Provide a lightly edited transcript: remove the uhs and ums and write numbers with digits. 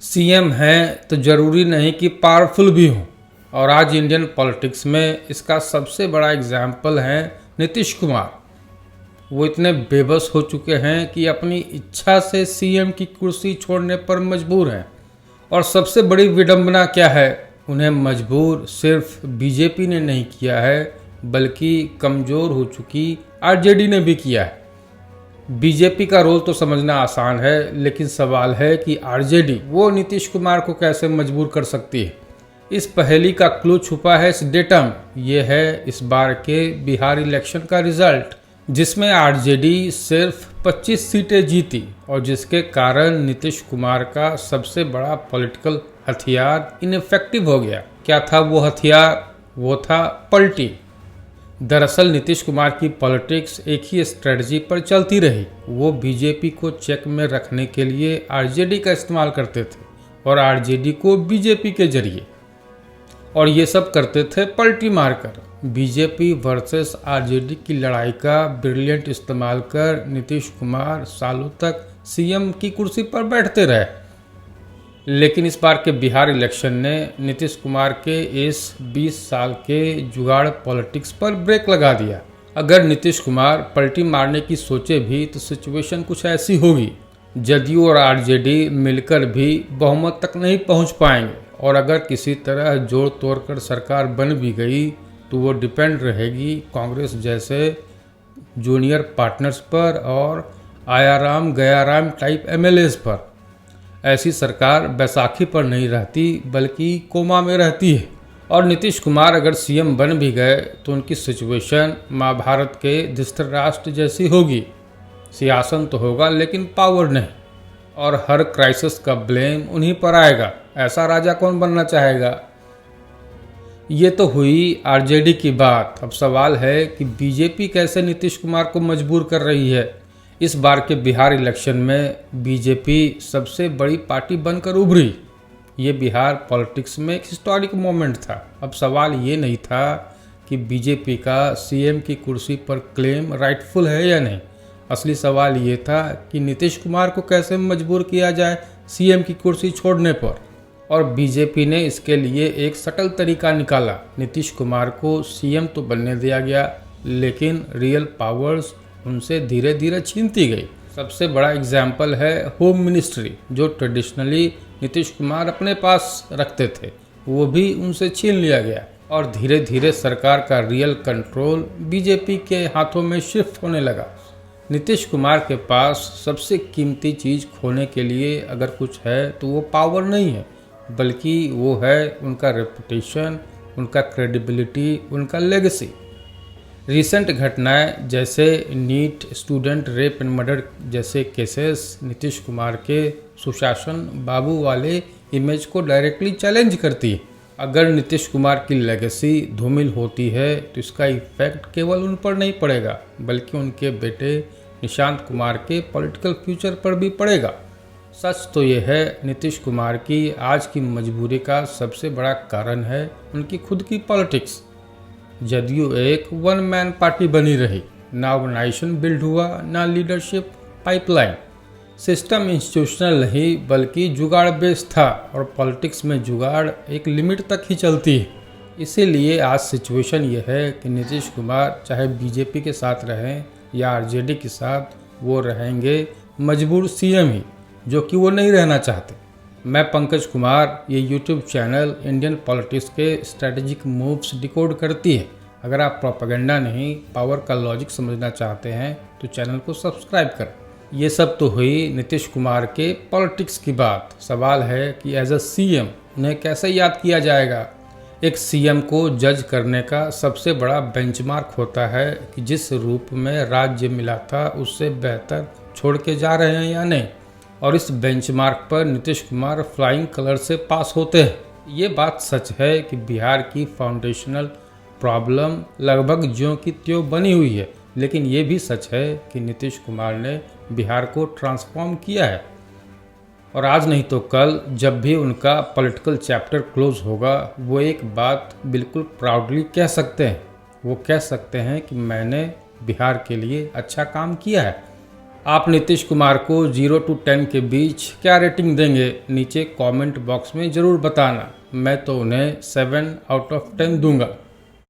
CM हैं तो जरूरी नहीं कि पावरफुल भी हों, और आज इंडियन पॉलिटिक्स में इसका सबसे बड़ा एग्जाम्पल है नीतीश कुमार। वो इतने बेबस हो चुके हैं कि अपनी इच्छा से सीएम की कुर्सी छोड़ने पर मजबूर हैं। और सबसे बड़ी विडंबना क्या है, उन्हें मजबूर सिर्फ बीजेपी ने नहीं किया है बल्कि कमज़ोर हो चुकी आरजेडी ने भी किया है। बीजेपी का रोल तो समझना आसान है, लेकिन सवाल है कि आरजेडी वो नीतीश कुमार को कैसे मजबूर कर सकती है। इस पहेली का क्लू छुपा है इस डेटा में। ये है इस बार के बिहार इलेक्शन का रिजल्ट, जिसमें आरजेडी सिर्फ 25 सीटें जीती और जिसके कारण नीतीश कुमार का सबसे बड़ा पॉलिटिकल हथियार इनइफेक्टिव हो गया। क्या था वो हथियार? वो था पलटी। दरअसल नीतीश कुमार की पॉलिटिक्स एक ही स्ट्रेटजी पर चलती रही। वो बीजेपी को चेक में रखने के लिए आरजेडी का इस्तेमाल करते थे और आरजेडी को बीजेपी के जरिए, और ये सब करते थे पलटी मारकर। बीजेपी वर्सेस आरजेडी की लड़ाई का ब्रिलियंट इस्तेमाल कर नीतीश कुमार सालों तक सीएम की कुर्सी पर बैठते रहे। लेकिन इस बार के बिहार इलेक्शन ने नीतीश कुमार के इस 20 साल के जुगाड़ पॉलिटिक्स पर ब्रेक लगा दिया। अगर नीतीश कुमार पलटी मारने की सोचे भी तो सिचुएशन कुछ ऐसी होगी, जदयू और आरजेडी मिलकर भी बहुमत तक नहीं पहुंच पाएंगे, और अगर किसी तरह जोड़ तोड़ कर सरकार बन भी गई तो वो डिपेंड रहेगी कांग्रेस जैसे जूनियर पार्टनर्स पर और आयाराम गयाराम टाइप एमएलएज पर। ऐसी सरकार बैसाखी पर नहीं रहती बल्कि कोमा में रहती है। और नीतीश कुमार अगर सीएम बन भी गए तो उनकी सिचुएशन महाभारत के धृतराष्ट्र जैसी होगी। सियासन तो होगा लेकिन पावर नहीं, और हर क्राइसिस का ब्लेम उन्हीं पर आएगा। ऐसा राजा कौन बनना चाहेगा। ये तो हुई आरजेडी की बात। अब सवाल है कि बीजेपी कैसे नीतीश कुमार को मजबूर कर रही है। इस बार के बिहार इलेक्शन में बीजेपी सबसे बड़ी पार्टी बनकर उभरी। ये बिहार पॉलिटिक्स में एक हिस्टोरिक मोमेंट था। अब सवाल ये नहीं था कि बीजेपी का सीएम की कुर्सी पर क्लेम राइटफुल है या नहीं। असली सवाल ये था कि नीतीश कुमार को कैसे मजबूर किया जाए सीएम की कुर्सी छोड़ने पर। और बीजेपी ने इसके लिए एक सटल तरीका निकाला। नीतीश कुमार को सीएम तो बनने दिया गया, लेकिन रियल पावर्स उनसे धीरे धीरे छीनती गई। सबसे बड़ा एग्जाम्पल है होम मिनिस्ट्री, जो ट्रेडिशनली नीतीश कुमार अपने पास रखते थे, वो भी उनसे छीन लिया गया। और धीरे धीरे सरकार का रियल कंट्रोल बीजेपी के हाथों में शिफ्ट होने लगा। नीतीश कुमार के पास सबसे कीमती चीज़ खोने के लिए अगर कुछ है तो वो पावर नहीं है, बल्कि वो है उनका रेपुटेशन, उनका क्रेडिबिलिटी, उनका लेगेसी। रिसेंट घटनाएं जैसे NEET student rape and murder जैसे केसेस नीतीश कुमार के सुशासन बाबू वाले इमेज को डायरेक्टली चैलेंज करती है। अगर नीतीश कुमार की लेगेसी धूमिल होती है तो इसका इफेक्ट केवल उन पर नहीं पड़ेगा, बल्कि उनके बेटे निशांत कुमार के पॉलिटिकल फ्यूचर पर भी पड़ेगा। सच तो ये है, नीतीश कुमार की आज की मजबूरी का सबसे बड़ा कारण है उनकी खुद की पॉलिटिक्स। जदयू एक वन मैन पार्टी बनी रही, ना ऑर्गेनाइजेशन बिल्ड हुआ, ना लीडरशिप पाइपलाइन। सिस्टम इंस्टीट्यूशनल नहीं बल्कि जुगाड़ बेस्ड था, और पॉलिटिक्स में जुगाड़ एक लिमिट तक ही चलती है। इसीलिए आज सिचुएशन ये है कि नीतीश कुमार चाहे बीजेपी के साथ रहें या आरजेडी के साथ, वो रहेंगे मजबूर सीएम ही, जो कि वो नहीं रहना चाहते। मैं पंकज कुमार, ये यूट्यूब चैनल इंडियन पॉलिटिक्स के स्ट्रेटेजिक मूव्स डिकोड करती है। अगर आप प्रोपेगेंडा नहीं पावर का लॉजिक समझना चाहते हैं तो चैनल को सब्सक्राइब करें। ये सब तो हुई नीतीश कुमार के पॉलिटिक्स की बात। सवाल है कि एज अ सीएम उन्हें कैसे याद किया जाएगा। एक सीएम को जज करने का सबसे बड़ा बेंचमार्क होता है कि जिस रूप में राज्य मिला था उससे बेहतर छोड़ के जा रहे हैं या नहीं, और इस बेंचमार्क पर नीतीश कुमार फ्लाइंग कलर से पास होते हैं। ये बात सच है कि बिहार की फाउंडेशनल प्रॉब्लम लगभग ज्यों की त्यों बनी हुई है, लेकिन ये भी सच है कि नीतीश कुमार ने बिहार को ट्रांसफॉर्म किया है। और आज नहीं तो कल जब भी उनका पॉलिटिकल चैप्टर क्लोज होगा, वो एक बात बिल्कुल प्राउडली कह सकते हैं। वो कह सकते हैं कि मैंने बिहार के लिए अच्छा काम किया है। आप नीतीश कुमार को 0 to 10 के बीच क्या रेटिंग देंगे, नीचे कमेंट बॉक्स में ज़रूर बताना। मैं तो उन्हें 7 out of 10 दूंगा।